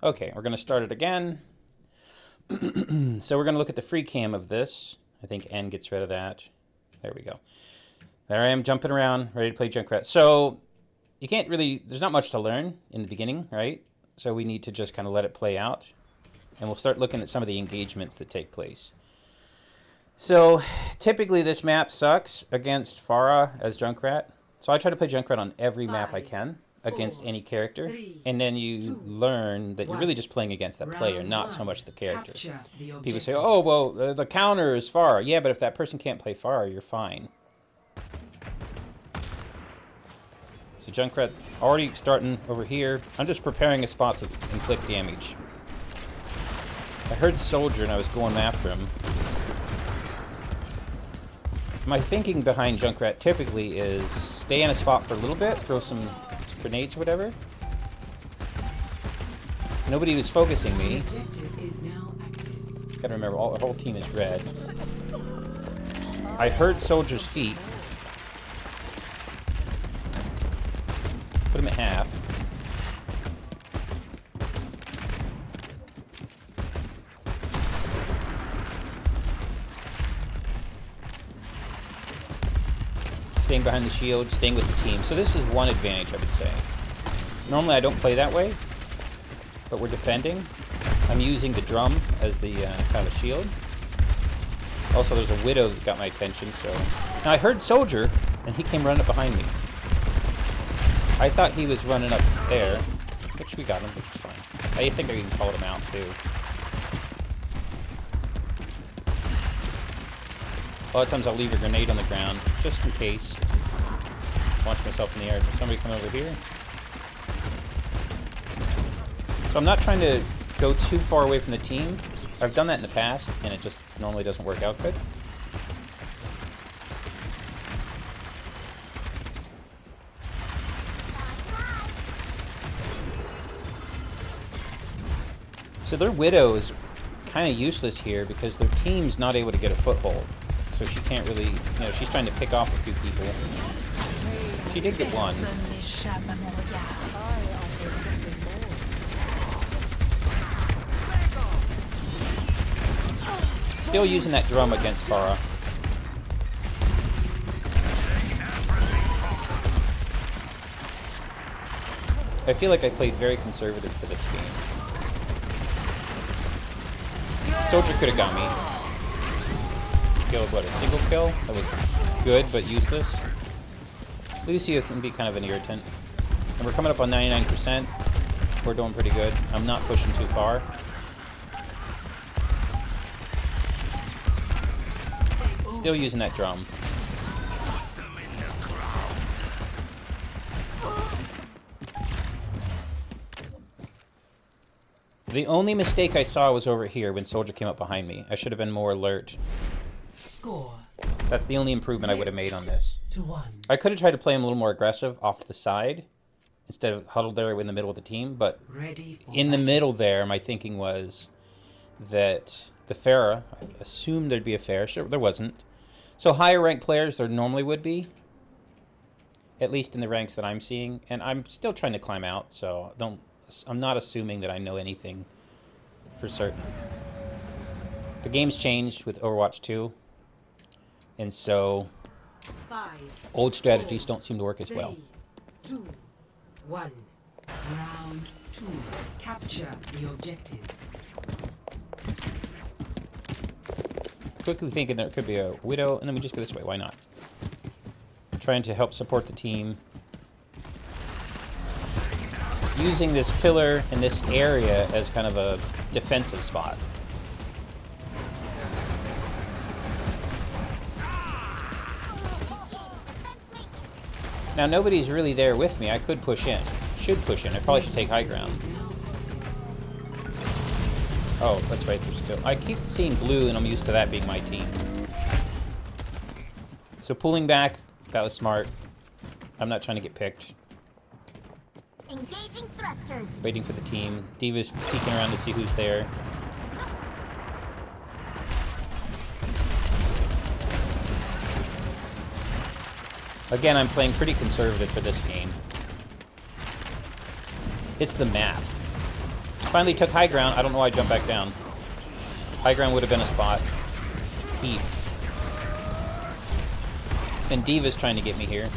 Okay, we're going to start it again. So we're going to look at the free cam of this. I think N gets rid of that. There we go. There I am jumping around, ready to play Junkrat. So you can't really, there's not much to learn in the beginning, right? So we need to just kind of let it play out. And we'll start looking at some of the engagements that take place. So typically this map sucks against Farah as Junkrat. So I try to play Junkrat on every map I can against any character. And then you learn that you're really just playing against that player, not so much the character. People say, oh, well, the counter is Farah. Yeah, but if that person can't play Farah, you're fine. So Junkrat already starting over here. I'm just preparing a spot to inflict damage. I heard Soldier and I was going after him. My thinking behind Junkrat typically is stay in a spot for a little bit, throw some grenades or whatever. Nobody was focusing me. Gotta remember, the whole team is red. I heard Soldier's feet. Put him at half. Staying behind the shield, staying with the team. So this is one advantage, I would say. Normally I don't play that way, but we're defending. I'm using the drum as the kind of shield. Also, there's a Widow that got my attention, so... Now, I heard Soldier, and he came running up behind me. I thought he was running up there, which we got him, which is fine. I think I even called him out, too. A lot of times I'll leave a grenade on the ground, just in case. Launch myself in the air. Did somebody come over here? So I'm not trying to go too far away from the team. I've done that in the past, and it just normally doesn't work out good. So their Widow is kind of useless here because their team's not able to get a foothold. So she can't really, you know, she's trying to pick off a few people. She did get one. Still using that drum against Farah. I feel like I played very conservative for this game. Soldier could have got me. Killed, what, a single kill? That was good, but useless. Lucio can be kind of an irritant. And we're coming up on 99%. We're doing pretty good. I'm not pushing too far. Still using that drum. The only mistake I saw was over here when Soldier came up behind me. I should have been more alert. Score. That's the only improvement I would have made on this. I could have tried to play him a little more aggressive off to the side instead of huddled there in the middle of the team, but in the middle there, my thinking was that the Pharah, I assumed there'd be a Pharah. Sure, there wasn't. So higher ranked players, there normally would be, at least in the ranks that I'm seeing, and I'm still trying to climb out, so I'm not assuming that I know anything for certain. The game's changed with Overwatch 2, and so old strategies don't seem to work as well. 3, 2, 1. Round 2. Capture the objective. Quickly thinking there could be a Widow, and then we just go this way. Why not? Trying to help support the team. Using this pillar in this area as kind of a defensive spot. Now nobody's really there with me. I could push in. Should push in. I probably should take high ground. Oh, that's right. There's still... I keep seeing blue, and I'm used to that being my team. So pulling back, that was smart. I'm not trying to get picked. Engaging thrusters. Waiting for the team. D.Va's peeking around to see who's there. Again, I'm playing pretty conservative for this game. It's the map. Finally took high ground. I don't know why I jumped back down. High ground would have been a spot to keep. And D.Va's trying to get me here.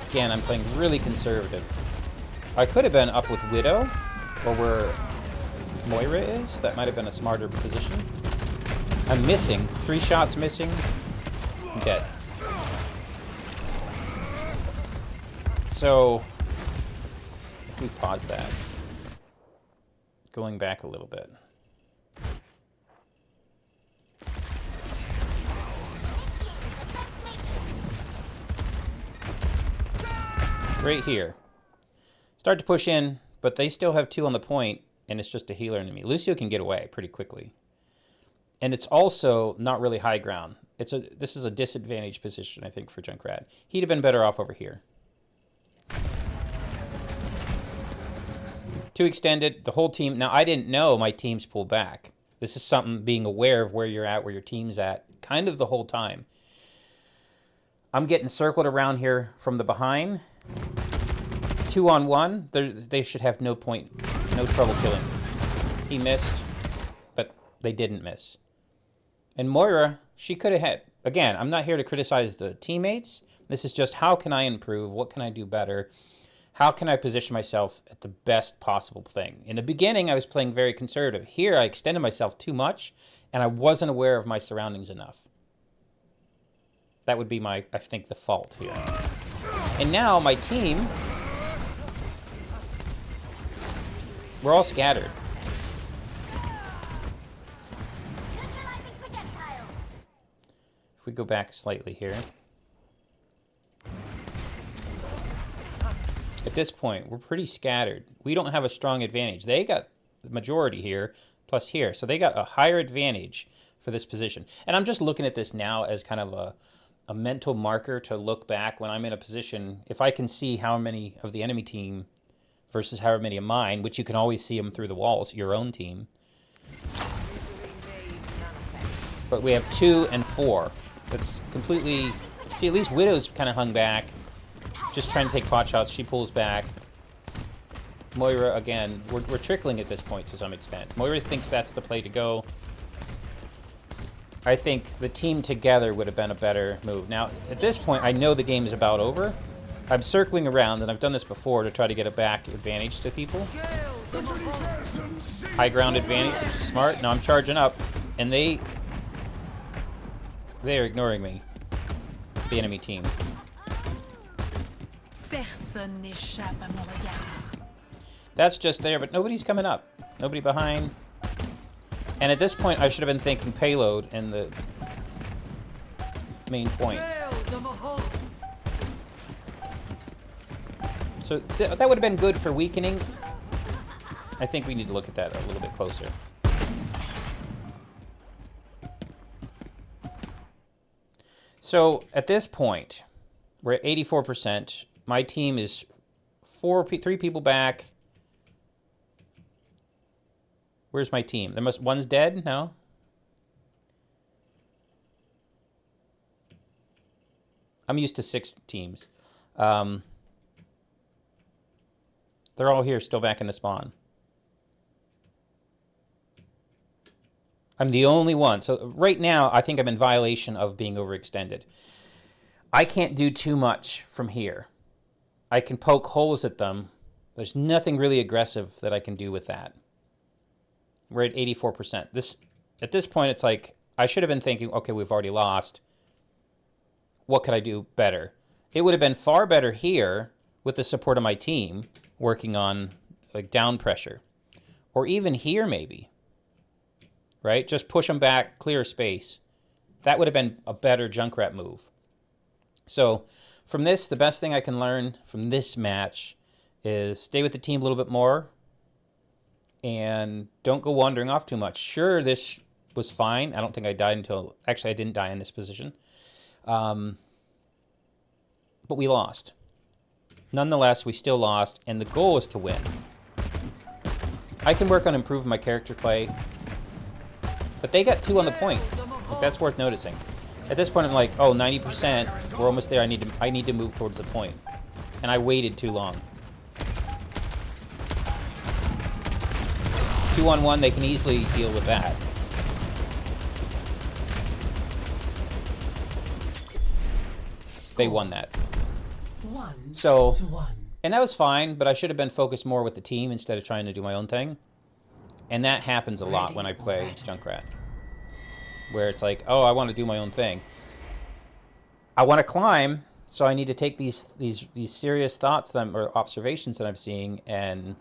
Again, I'm playing really conservative. I could have been up with Widow, or where Moira is. That might have been a smarter position. I'm missing. 3 shots missing. I'm dead. So, if we pause that, going back a little bit. Right here. Start to push in, but they still have 2 on the point, and it's just a healer enemy. Lucio can get away pretty quickly. And it's also not really high ground. This is a disadvantaged position, I think, for Junkrat. He'd have been better off over here. 2 extended, the whole team. Now, I didn't know my team's pulled back. This is something, being aware of where you're at, where your team's at, kind of the whole time. I'm getting circled around here from the behind. 2-on-1, they should have no trouble killing. He missed, but they didn't miss. And Moira, she could have had, again, I'm not here to criticize the teammates. This is just, how can I improve? What can I do better? How can I position myself at the best possible thing? In the beginning, I was playing very conservative. Here, I extended myself too much, and I wasn't aware of my surroundings enough. That would be I think, the fault here. And now, my team, we're all scattered. If we go back slightly here. At this point, we're pretty scattered. We don't have a strong advantage. They got the majority here, plus here. So they got a higher advantage for this position. And I'm just looking at this now as kind of a mental marker to look back when I'm in a position. If I can see how many of the enemy team versus however many of mine, which you can always see them through the walls, your own team. But we have 2 and 4. That's completely... See, at least Widow's kind of hung back. Just trying to take pot shots. She pulls back. Moira, again, we're trickling at this point to some extent. Moira thinks that's the play to go. I think the team together would have been a better move. Now, at this point, I know the game is about over. I'm circling around, and I've done this before to try to get a back advantage to people. High ground advantage, which is smart. Now I'm charging up, and they're ignoring me. The enemy team. That's just there, but nobody's coming up. Nobody behind. And at this point, I should have been thinking payload and the main point. So that would have been good for weakening. I think we need to look at that a little bit closer. So at this point, we're at 84%. My team is 3 people back. Where's my team? One's dead? No? I'm used to 6 teams. They're all here, still back in the spawn. I'm the only one. So right now, I think I'm in violation of being overextended. I can't do too much from here. I can poke holes at them. There's nothing really aggressive that I can do with that. We're at 84%. At this point, it's like, I should have been thinking, okay, we've already lost. What could I do better? It would have been far better here with the support of my team working on like down pressure. Or even here, maybe. Right? Just push them back, clear space. That would have been a better Junkrat move. So from this, the best thing I can learn from this match is stay with the team a little bit more and don't go wandering off too much. Sure, this was fine. I don't think I died until... Actually, I didn't die in this position. But we lost. Nonetheless, we still lost, and the goal is to win. I can work on improving my character play, but they got 2 on the point. Like, that's worth noticing. At this point, I'm like, oh, 90%. We're almost there. I need to move towards the point. And I waited too long. 2-on-1, they can easily deal with that. They won that. So, and that was fine, but I should have been focused more with the team instead of trying to do my own thing. And that happens a lot when I play Junkrat. Where it's like, oh, I want to do my own thing. I want to climb, so I need to take these serious thoughts or observations that I'm seeing and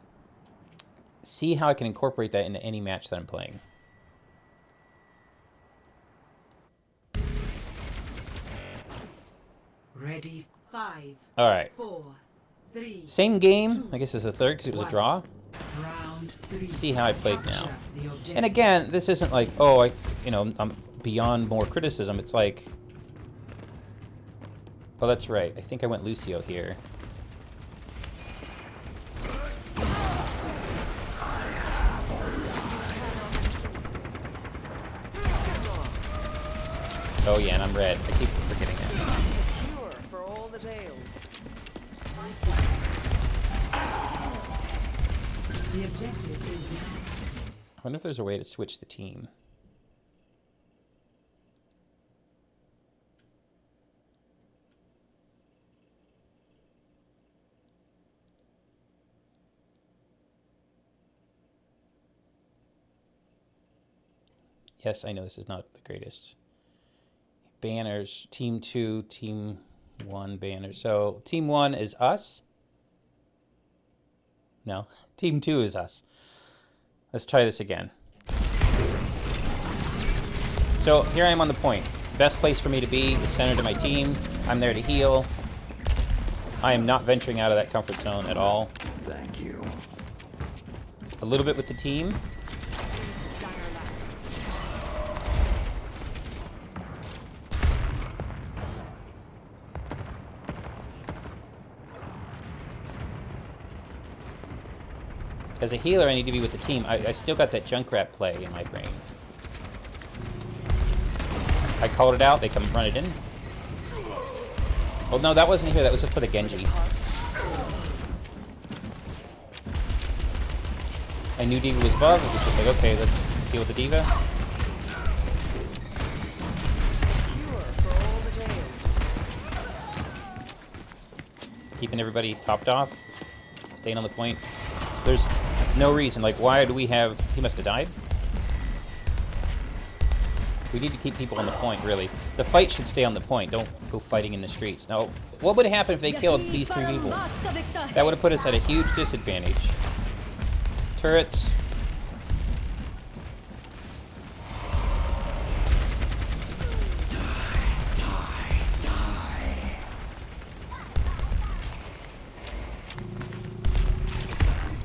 see how I can incorporate that into any match that I'm playing. Ready. 5. All right. 4, 3. Same game. I guess it's a third because it was a draw. Round 3. See how I played now. And again, this isn't like, oh, I'm beyond more criticism. It's like, oh, that's right. I think I went Lucio here. Oh yeah, and I'm red. I keep forgetting that. For all the tales. The objective is now. I wonder if there's a way to switch the team. Yes, I know this is not the greatest. Banners, Team 2, Team 1 banners. So, Team 1 is us? No, Team 2 is us. Let's try this again. So, here I am on the point. Best place for me to be is center to my team. I'm there to heal. I am not venturing out of that comfort zone at all. Thank you. A little bit with the team. As a healer, I need to be with the team. I still got that Junkrat play in my brain. I called it out. They come run it in. Oh, no, that wasn't here. That was for the Genji. I knew D.Va was above. It was just like, okay, let's deal with the D.Va. Keeping everybody topped off. Staying on the point. There's no reason. Like, why do we have... He must have died. We need to keep people on the point, really. The fight should stay on the point. Don't go fighting in the streets. Now, what would have happened if they killed these 3 people? That would have put us at a huge disadvantage. Turrets.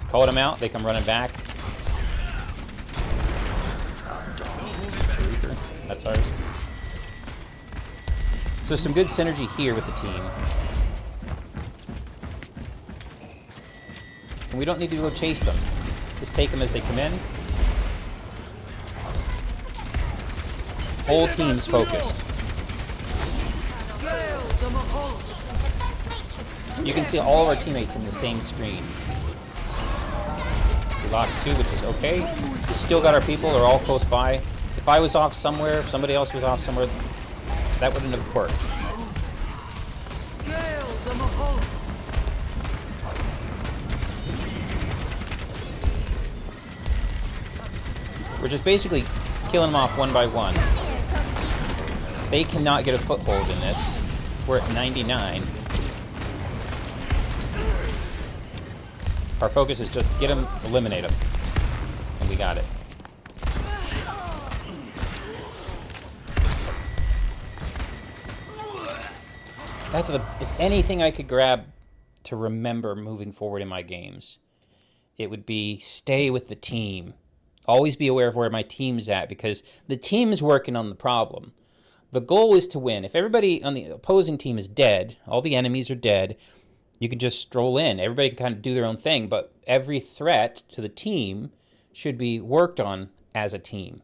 Called them out. They come running back. That's ours. So some good synergy here with the team. And we don't need to go chase them. Just take them as they come in. Whole team's focused. You can see all of our teammates in the same screen. We lost 2, which is okay. We still got our people. They're all close by. If I was off somewhere, if somebody else was off somewhere, that wouldn't have worked. We're just basically killing them off one by one. They cannot get a foothold in this. We're at 99. Our focus is just get them, eliminate them. And we got it. That's if anything I could grab to remember moving forward in my games, it would be stay with the team. Always be aware of where my team's at, because the team's working on the problem. The goal is to win. If everybody on the opposing team is dead, all the enemies are dead, you can just stroll in. Everybody can kind of do their own thing, but every threat to the team should be worked on as a team.